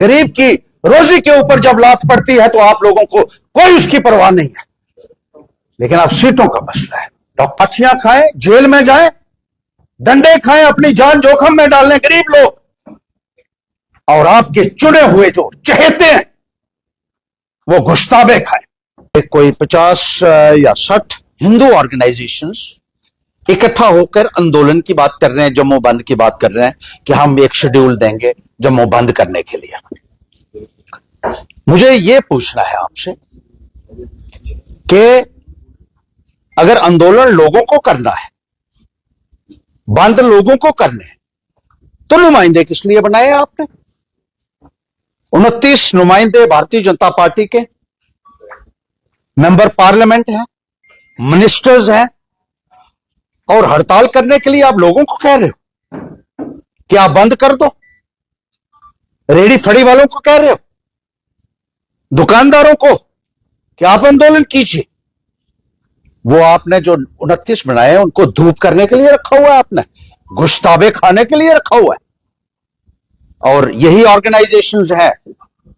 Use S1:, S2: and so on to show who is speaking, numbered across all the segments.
S1: गरीब की रोजी के ऊपर जब लात पड़ती है तो आप लोगों को कोई उसकी परवाह नहीं है। लेकिन अब सीटों का मसला है, लाठियां खाएं, जेल में जाएं, डंडे खाएं, अपनी जान जोखिम में डालें गरीब लोग, और आपके चुने हुए जो चहेते हैं वो गुश्ताबे खाएं। कोई 50 या 60 हिंदू ऑर्गेनाइजेशंस इकट्ठा होकर आंदोलन की बात कर रहे हैं, जम्मू बंद की बात कर रहे हैं कि हम एक शेड्यूल देंगे जम्मू बंद करने के लिए। मुझे यह पूछना है आपसे कि अगर आंदोलन लोगों को करना है, बंद लोगों को करने हैं, तो नुमाइंदे किस लिए बनाए आपने? 29 नुमाइंदे भारतीय जनता पार्टी के, मेंबर पार्लियामेंट हैं, मिनिस्टर्स हैं, और हड़ताल करने के लिए आप लोगों को कह रहे हो कि आप बंद कर दो। रेडी फड़ी वालों को कह रहे हो, दुकानदारों को कि आप आंदोलन कीजिए। वो आपने जो 29 बनाए हैं उनको धूप करने के लिए रखा हुआ है, आपने गुश्ताबे खाने के लिए रखा हुआ है। और यही ऑर्गेनाइजेशंस हैं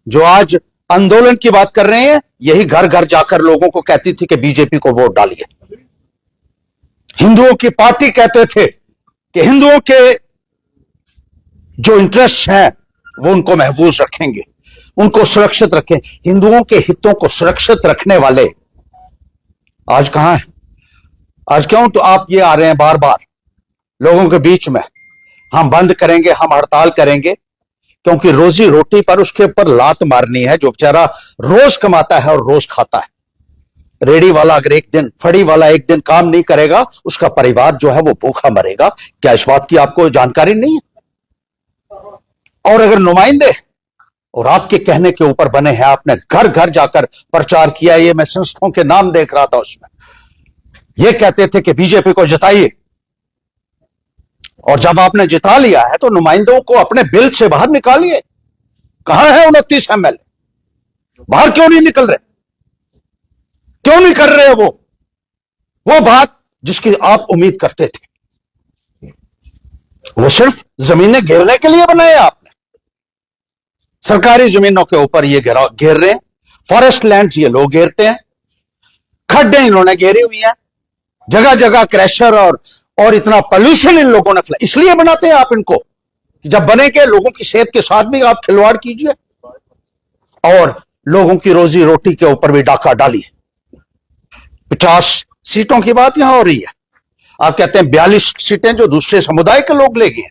S1: जो आज आंदोलन की बात कर रहे हैं, यही घर घर जाकर लोगों को कहती थी कि बीजेपी को वोट डालिए। हिंदुओं की पार्टी कहते थे कि हिंदुओं के जो इंटरेस्ट हैं वो उनको महफूज रखेंगे, उनको सुरक्षित रखें। हिंदुओं के हितों को सुरक्षित रखने वाले आज कहां हैं? आज क्यों तो आप ये आ रहे हैं बार बार लोगों के बीच में, हम बंद करेंगे, हम हड़ताल करेंगे, क्योंकि रोजी रोटी पर उसके ऊपर लात मारनी है जो बेचारा रोज कमाता है और रोज खाता है। रेडी वाला अगर एक दिन, फड़ी वाला एक दिन काम नहीं करेगा, उसका परिवार जो है वो भूखा मरेगा। क्या इस बात की आपको जानकारी नहीं है? और अगर नुमाइंदे और आपके कहने के ऊपर बने हैं, आपने घर घर जाकर प्रचार किया, ये मैं संस्थाओं के नाम देख रहा था, उसमें ये कहते थे कि बीजेपी को जिताइए, और जब आपने जिता लिया है तो नुमाइंदों को अपने बिल से बाहर निकालिए। कहां है 29 MLA? बाहर क्यों नहीं निकल रहे? क्यों नहीं कर रहे वो बात जिसकी आप उम्मीद करते थे? वो सिर्फ जमीनें घेरने के लिए बनाए आपने। सरकारी जमीनों के ऊपर ये घेर रहे हैं, फॉरेस्ट लैंड्स ये लोग घेरते हैं, खड्डे इन्होंने घेरी हुई हैं, जगह जगह क्रैशर और इतना पोल्यूशन इन लोगों ने फैलाया। इसलिए बनाते हैं आप इनको कि जब बनेंगे लोगों की सेहत के साथ भी आप खिलवाड़ कीजिए और लोगों की रोजी रोटी के ऊपर भी डाका डालिए। 50 सीटों की बात यहां हो रही है, आप कहते हैं 42 सीटें जो दूसरे समुदाय के लोग ले गए।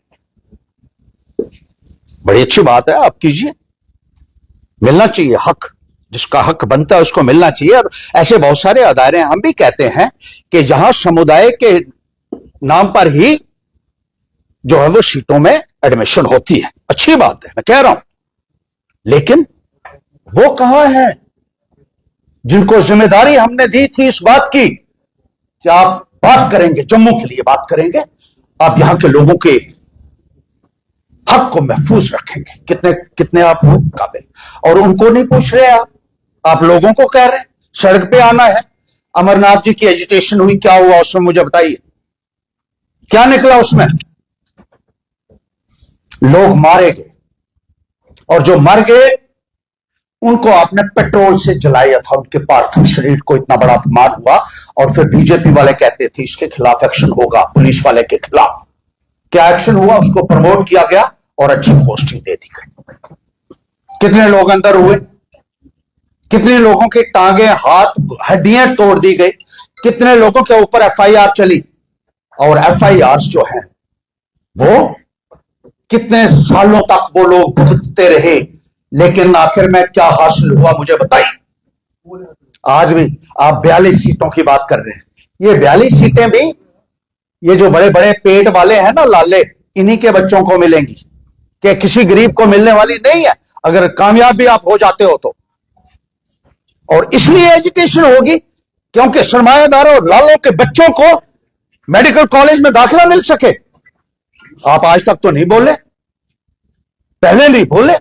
S1: बड़ी अच्छी बात है, आप कीजिए, मिलना चाहिए हक, जिसका हक बनता है उसको मिलना चाहिए। और ऐसे बहुत सारे अदारे हैं, हम भी कहते हैं कि जहां समुदाय के नाम पर ही जो है वो सीटों में एडमिशन होती है, अच्छी बात है, मैं कह रहा हूं। लेकिन वो कहां है जिनको जिम्मेदारी हमने दी थी इस बात की कि आप बात करेंगे, जम्मू के लिए बात करेंगे, आप यहां के लोगों के हक को महफूज रखेंगे। कितने कितने आप हो काबिल, और उनको नहीं पूछ रहे आप लोगों को कह रहे हैं सड़क पे आना है। अमरनाथ जी की एजिटेशन हुई, क्या हुआ उसमें मुझे बताइए, क्या निकला उसमें? लोग मारे गए, और जो मर गए उनको आपने पेट्रोल से जलाया था, उनके पार्थिव शरीर को। इतना बड़ा अपमान हुआ, और फिर बीजेपी वाले कहते थे इसके खिलाफ एक्शन होगा, पुलिस वाले के खिलाफ। क्या एक्शन हुआ? उसको प्रमोट किया गया और अच्छी पोस्टिंग दे दी गई। कितने लोग अंदर हुए, कितने लोगों की टांगे, हाथ, हड्डियां तोड़ दी गई, कितने लोगों के ऊपर FIR चली, और FIR जो है वो कितने सालों तक वो लोग भुगतते रहे। लेकिन आखिर में क्या हासिल हुआ मुझे बताइए। आज भी आप 42 सीटों की बात कर रहे हैं, ये 42 सीटें भी ये जो बड़े बड़े पेट वाले हैं ना लाले, इन्हीं के बच्चों को मिलेंगी, कि किसी गरीब को मिलने वाली नहीं है, अगर कामयाब भी आप हो जाते हो तो। और इसलिए एजुकेशन होगी क्योंकि सरमायादारों और लालों के बच्चों को मेडिकल कॉलेज में दाखिला मिल सके। आप आज तक तो नहीं बोले, पहले नहीं बोले।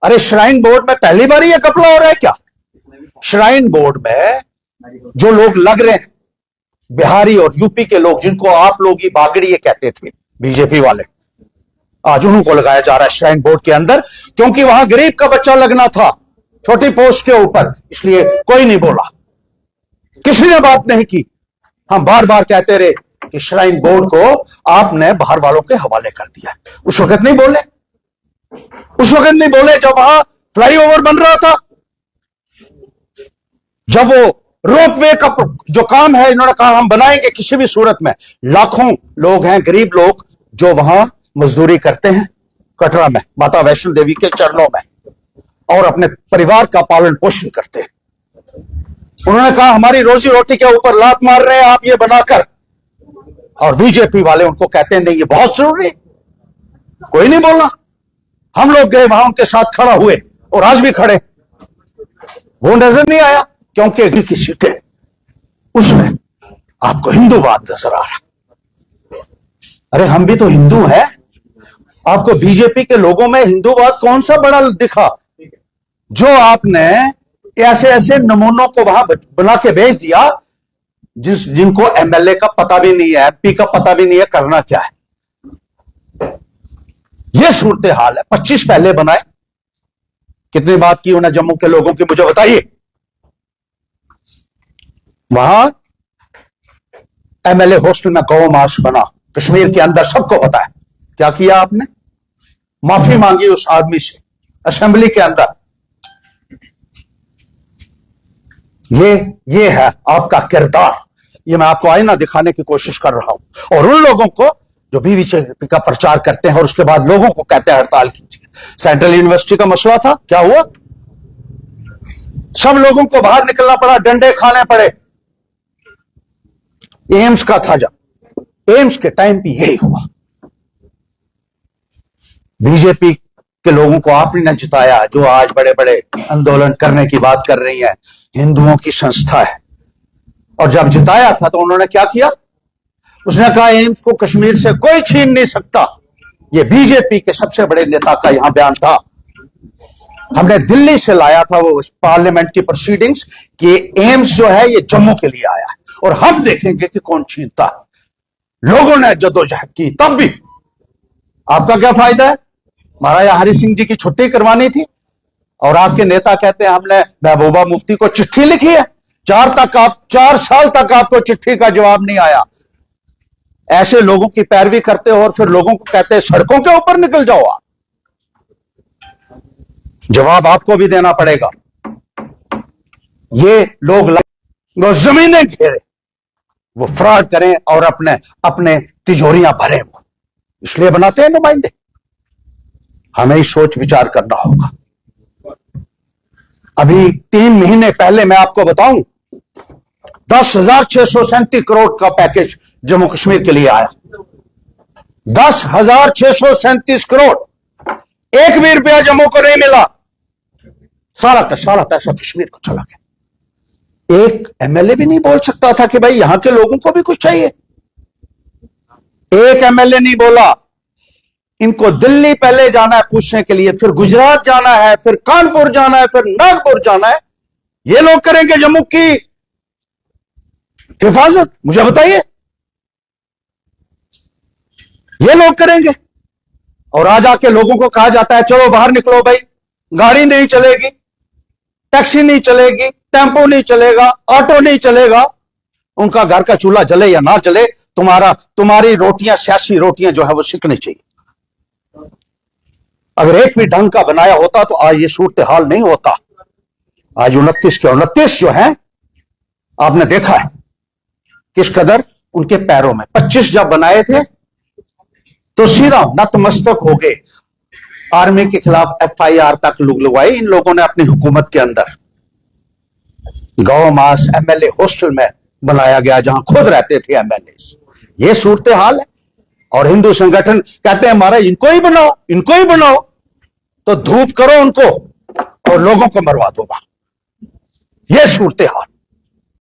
S1: अरे श्राइन बोर्ड में पहली बार ये कपड़ा हो रहा है क्या? श्राइन बोर्ड में जो लोग लग रहे हैं, बिहारी और यूपी के लोग, जिनको आप लोग ही बागड़िए कहते थे बीजेपी वाले, आज उन्हीं को लगाया जा रहा है श्राइन बोर्ड के अंदर, क्योंकि वहां गरीब का बच्चा लगना था छोटी पोस्ट के ऊपर, इसलिए कोई नहीं बोला, किसी ने बात नहीं की। हम बार बार कहते रहे कि श्राइन बोर्ड को आपने बाहर वालों के हवाले कर दिया। उस वक्त नहीं बोले, उस वक्त नहीं बोले जब वहां फ्लाईओवर बन रहा था, जब वो रोपवे का जो काम है इन्होंने कहा हम बनाएंगे किसी भी सूरत में। लाखों लोग हैं, गरीब लोग, जो वहां मजदूरी करते हैं कटरा में माता वैष्णो देवी के चरणों में, और अपने परिवार का पालन पोषण करते हैं। उन्होंने कहा हमारी रोजी रोटी के ऊपर लात मार रहे हैं आप ये बनाकर, और बीजेपी वाले उनको कहते हैं नहीं ये बहुत जरूरी, कोई नहीं बोला। हम लोग गए वहां उनके साथ खड़ा हुए और आज भी खड़े, वो नजर नहीं आया क्योंकि की सीटें उसमें आपको हिंदूवाद नजर आ रहा। अरे हम भी तो हिंदू हैं, आपको बीजेपी के लोगों में हिंदूवाद कौन सा बड़ा दिखा जो आपने ऐसे ऐसे नमूनों को वहां बना के भेज दिया जिनको एमएलए का पता भी नहीं है, एमपी का पता भी नहीं है करना क्या है। यह सूरत हाल है। 25 पहले बनाए, कितनी बात की उन्हें जम्मू के लोगों की मुझे बताइए। वहां एमएलए हॉस्टल में गौ मास बना, कश्मीर के अंदर सबको पता है। क्या किया आपने? माफी मांगी उस आदमी से असेंबली के अंदर। ये है आपका किरदार। ये मैं आपको आईना दिखाने की कोशिश कर रहा हूं, और उन लोगों को जो बीजेपी का प्रचार करते हैं और उसके बाद लोगों को कहते हैं हड़ताल कीजिए। सेंट्रल यूनिवर्सिटी का मसला था, क्या हुआ? सब लोगों को बाहर निकलना पड़ा, डंडे खाने पड़े। एम्स का था, जब एम्स के टाइम भी यही हुआ। बीजेपी के लोगों को आपने जिताया, जो आज बड़े बड़े आंदोलन करने की बात कर रही है, हिंदुओं की संस्था है। और जब जिताया था तो उन्होंने क्या किया? उसने कहा एम्स को कश्मीर से कोई छीन नहीं सकता। यह बीजेपी के सबसे बड़े नेता का यहां बयान था। हमने दिल्ली से लाया था वो पार्लियामेंट की प्रोसीडिंग्स कि एम्स जो है ये जम्मू के लिए आया है, और हम देखेंगे कि कौन छीनता है। लोगों ने जद्दोजहद की, तब भी आपका क्या फायदा है? महाराजा हरि सिंह जी की छुट्टी करवानी थी, और आपके नेता कहते हैं हमने महबूबा मुफ्ती को चिट्ठी लिखी है। 4 साल तक आपको चिट्ठी का जवाब नहीं आया। ऐसे लोगों की पैरवी करते हो और फिर लोगों को कहते हैं सड़कों के ऊपर निकल जाओ। आप जवाब आपको भी देना पड़ेगा। ये लोग जमीनें घेरे, वो फ्रॉड करें और अपने तिजोरियां भरें, वो इसलिए बनाते हैं नुमाइंदे। हमें सोच विचार करना होगा। अभी 3 महीने पहले मैं आपको बताऊं, 10,637 करोड़ का पैकेज जम्मू कश्मीर के लिए आया। 10,637 करोड़, एक भी रुपया जम्मू को नहीं मिला। सारा का सारा पैसा कश्मीर को चला गया। एक एमएलए भी नहीं बोल सकता था कि भाई यहां के लोगों को भी कुछ चाहिए। एक एमएलए नहीं बोला। इनको दिल्ली पहले जाना है पूछने के लिए, फिर गुजरात जाना है, फिर कानपुर जाना है, फिर नागपुर जाना है। ये लोग करेंगे जम्मू की हिफाजत? मुझे बताइए, ये लोग करेंगे? और आज आके लोगों को कहा जाता है चलो बाहर निकलो भाई, गाड़ी नहीं चलेगी, टैक्सी नहीं चलेगी, टेम्पो नहीं चलेगा, ऑटो नहीं चलेगा। उनका घर का चूल्हा जले या ना जले, तुम्हारी रोटियां, सियासी रोटियां जो है वो सिकनी चाहिए। अगर एक भी ढंग का बनाया होता तो आज ये सूरत हाल नहीं होता। आज 29 के 29 जो है, आपने देखा है किस कदर उनके पैरों में। 25 जब बनाए थे तो सीधा नतमस्तक हो गए। आर्मी के खिलाफ एफआईआर तक लोग लगवाई इन लोगों ने अपनी हुकूमत के अंदर। गौ मास एमएलए हॉस्टल में बनाया गया जहां खुद रहते थे एमएलए। ये सूरत हाल है। और हिंदू संगठन कहते हैं हमारा इनको ही बनाओ, इनको ही बनाओ। तो धूप करो उनको और लोगों को मरवा दो। ये सूरत हाल।